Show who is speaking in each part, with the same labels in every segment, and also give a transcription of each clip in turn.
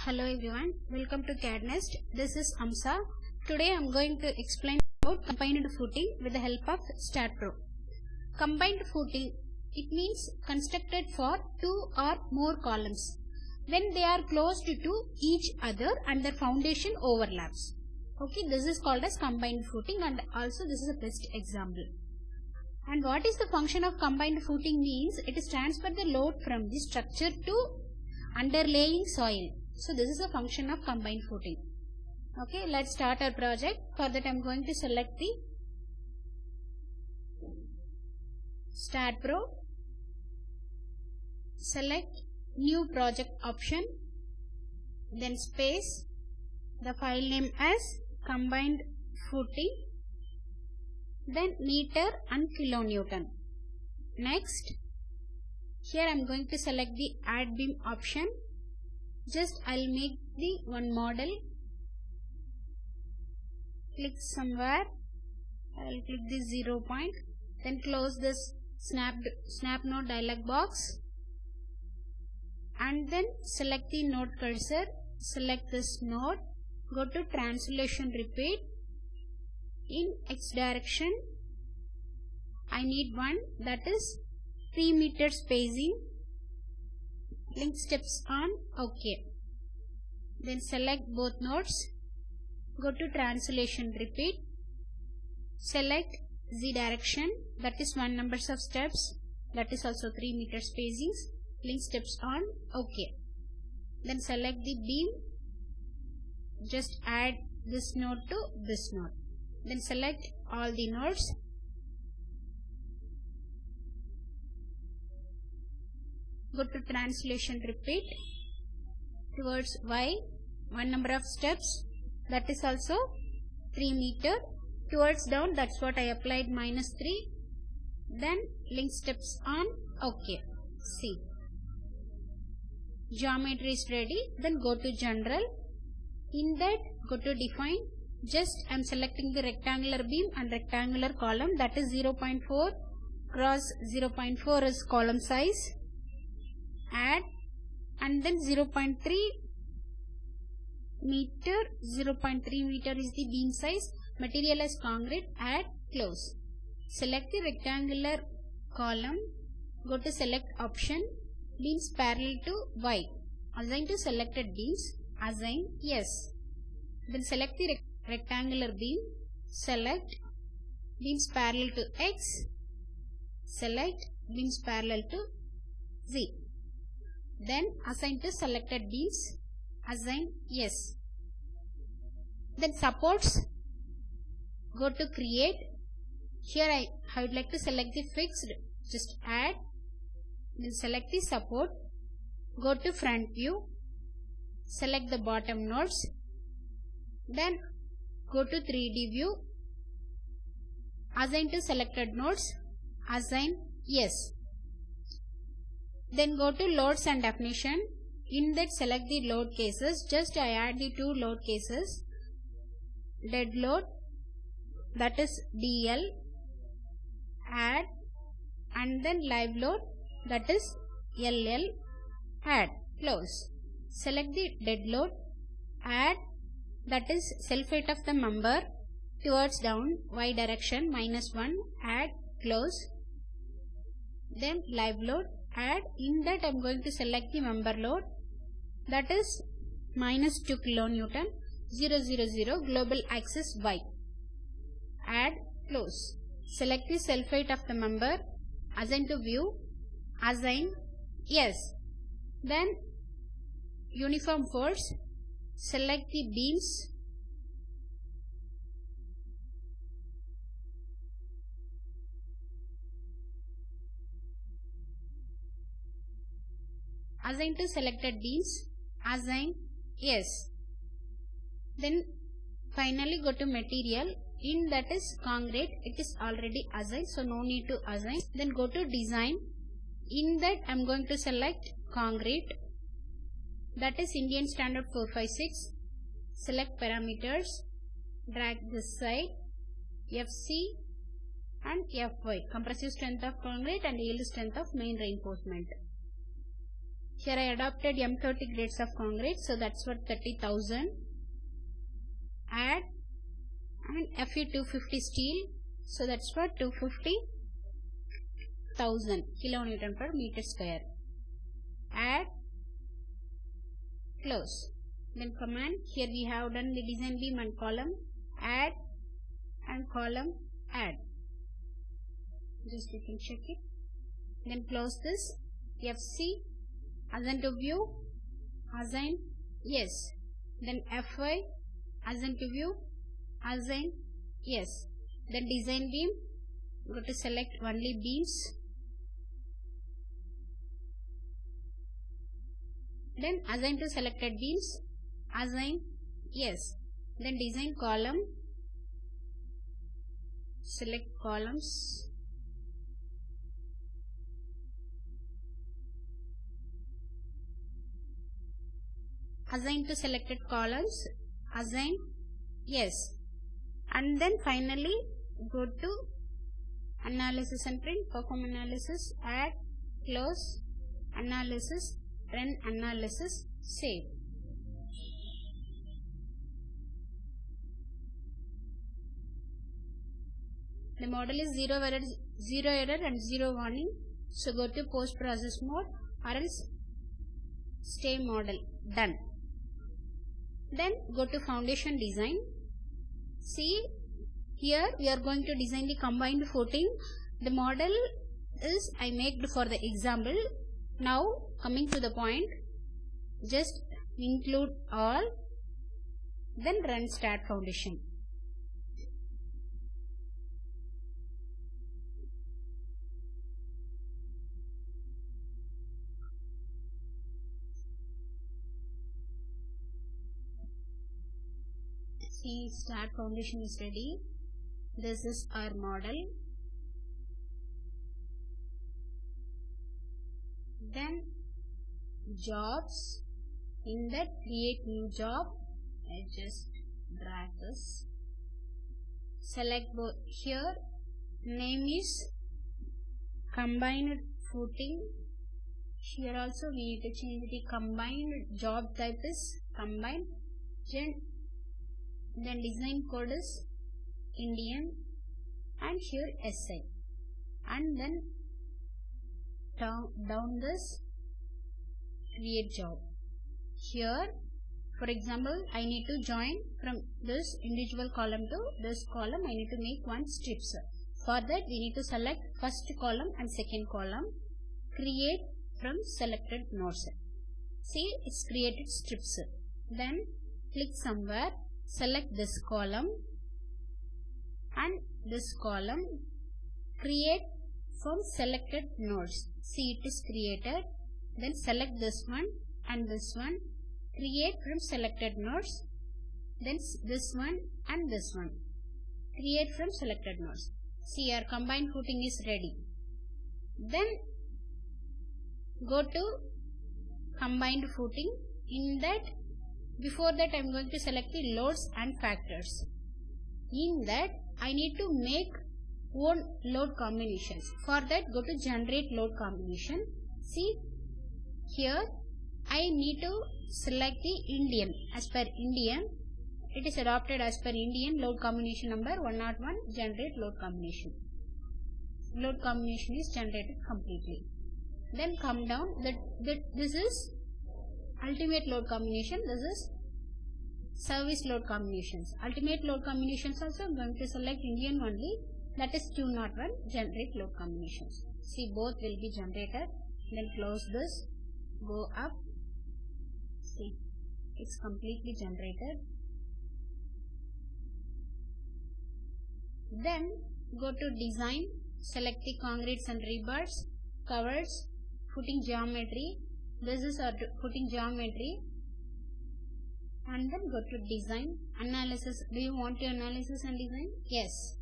Speaker 1: Hello everyone, welcome to CADNest. This is Amsa. Today I am going to explain about combined footing with the help of StatPro. Combined footing, it means constructed for two or more columns when they are close to each other and their foundation overlaps. Okay, this is called as combined footing, and also this is a best example. And what is the function of combined footing means? It is transfer the load from the structure to underlying soil. So this is a function of combined footing. Okay, let's start our project. For that I am going to select the StatPro, select new project option, then space, the file name as combined footing, then meter and kilonewton. Next, here I am going to select the add beam option. Just I'll make the one model. Click somewhere. I'll click the 0 point. Then close this snap node dialog box. And then select the node cursor. Select this node. Go to translation repeat. In X direction, I need one, that is 3 meter spacing. Link steps on OK. Then select both nodes. Go to translation repeat. Select Z direction, that is 1 number of steps, that is also 3 meter spacings. Link steps on OK. Then select the beam. Just add this node to this node. Then select all the nodes. Go to translation repeat. Towards Y, 1 number of steps, that is also 3 meter. Towards down, that's what I applied, -3. Then link steps on OK. See, geometry is ready. Then go to general. In that, go to define. Just I am selecting the rectangular beam and rectangular column, that is 0.4 cross 0.4 is column size. Add, and then 0.3 meter, 0.3 meter is the beam size. Material as concrete. Add, close. Select the rectangular column. Go to select option, beams parallel to Y. Assign to selected beams. Assign yes. Then select the rectangular beam. Select beams parallel to X. Select beams parallel to Z. Then assign to selected beams. Assign yes. Then supports. Go to create. Here I would like to select the fixed. Just add. Then select the support. Go to front view. Select the bottom nodes. Then go to 3D view. Assign to selected nodes. Assign yes. Then go to loads and definition. In that select the load cases. Just I add the 2 load cases. Dead load, that is DL. Add, and then live load, that is LL. Add, close. Select the dead load. Add, that is self height of the member towards down Y direction -1. Add, close. Then live load. Add, in that I am going to select the member load, that is -2 kilonewton, 0, 0, 0, global axis Y. Add, close. Select the self height of the member. Assign to view. Assign yes. Then uniform force. Select the beams. Assign to selected beams. Assign yes. Then finally go to material. In that is concrete. It is already assigned, so no need to assign. Then go to design. In that I am going to select concrete. That is Indian standard 456. Select parameters. Drag this side. FC and Fy. Compressive strength of concrete and yield strength of main reinforcement. Here I adopted M30 grades of concrete, so that's for 30,000. Add and Fe250 steel, so that's for 250,000 kilonewton per meter square. Add, close. Then command, here we have done the design beam and column, add and column add. Just you can check it. Then close this. FC, assign to view, assign yes. Then FY, assign to view, assign yes. Then design beam, go to select only beams. Then assign to selected beams, assign yes. Then design column, select columns. Assign to selected columns, assign yes. And then finally go to analysis and print, perform analysis, add, close, analysis, run analysis, save. The model is zero error and zero warning. So go to post process mode or else stay model, done. Then go to foundation design. See, here we are going to design the combined footing. The model is I made for the example. Now coming to the point, just include all, then run start foundation. See, start foundation is ready. This is our model. Then jobs, in that create new job. I just drag this. Select both. Here name is combined footing. Here also we need to change the combined job type is combined. Then design code is Indian and here SI. And then down this create job. Here for example I need to join from this individual column to this column. I need to make one strips. For that we need to select first column and second column. Create from selected nodes. See, it's created strips. Then click somewhere, select this column and this column. Create from selected nodes. See, it is created. Then select this one and this one. Create from selected nodes. Then this one and this one. Create from selected nodes. See, our combined footing is ready. Then go to combined footing. In that, before that I am going to select the loads and factors. In that I need to make own load combinations. For that go to generate load combination. See, here I need to select the Indian. As per Indian, it is adopted as per Indian load combination number 101. Generate load combination. Load combination is generated completely. Then come down. This is ultimate load combination. This is service load combinations. Ultimate load combinations also I am going to select Indian only. That is 201. Generate load combinations. See, both will be generated. Then close this. Go up. See, it's completely generated. Then go to design. Select the concretes and rebars, covers, footing geometry. This is our footing geometry. And then go to design, analysis. Do you want to analysis and design? Yes.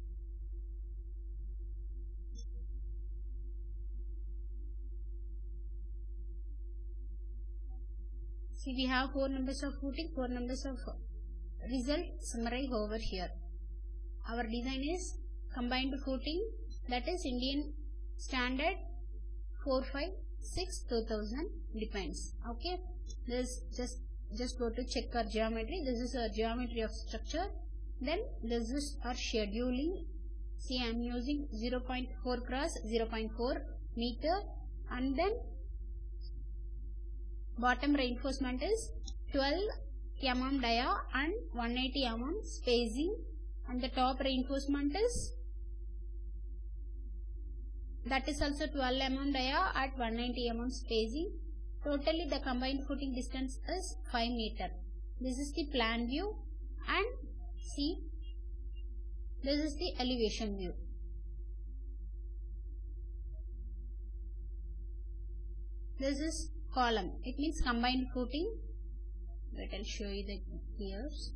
Speaker 1: See, we have 4 numbers of footing, 4 numbers of result summarize over here. Our design is combined footing, that is Indian standard 45 6, 2000, depends. Okay, this just go to check our geometry. This is our geometry of structure. Then this is our scheduling. See, I am using 0.4 cross 0.4 meter, and then bottom reinforcement is 12 mm dia and 180 mm spacing, and the top reinforcement is that is also 12 mm dia at 190 mm spacing. Totally the combined footing distance is 5 meter. This is the plan view, and see, this is the elevation view. This is column. It means combined footing. Wait, I'll show you the gears.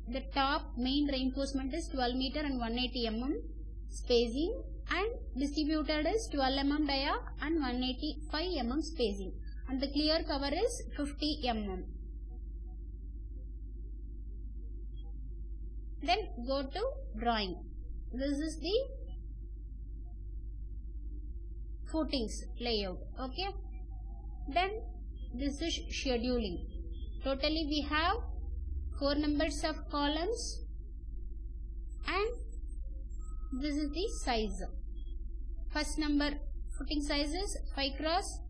Speaker 1: The top main reinforcement is 12 meter and 180 mm spacing, and distributed is 12 mm dia and 185 mm spacing, and the clear cover is 50 mm. Then go to drawing. This is the footings layout. Okay, then this is scheduling. Totally we have 4 numbers of columns, and this is the size. First number footing size is 5 cross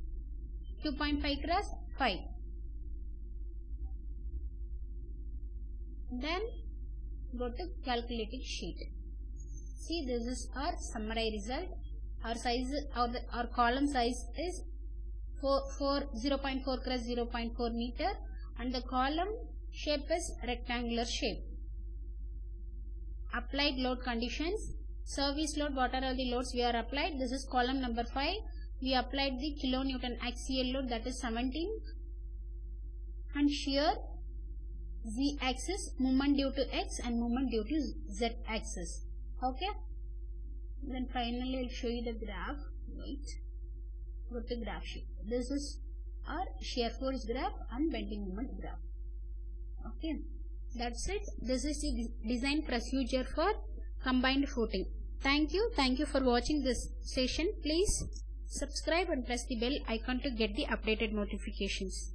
Speaker 1: 2.5 cross 5. Then go to calculating sheet. See, this is our summary result. Our size, our column size is 0.4 cross 0.4 meter, and the column shape is rectangular shape. Applied load conditions. Service load, what are all the loads we are applied? This is column number 5. We applied the kilonewton axial load, that is 17, and shear Z axis, movement due to X and movement due to Z axis. Okay, then finally I'll show you the graph. Wait, go to graph sheet. This is our shear force graph and bending moment graph. Okay, that's it. This is the design procedure for combined footing. Thank you for watching this session. Please subscribe and press the bell icon to get the updated notifications.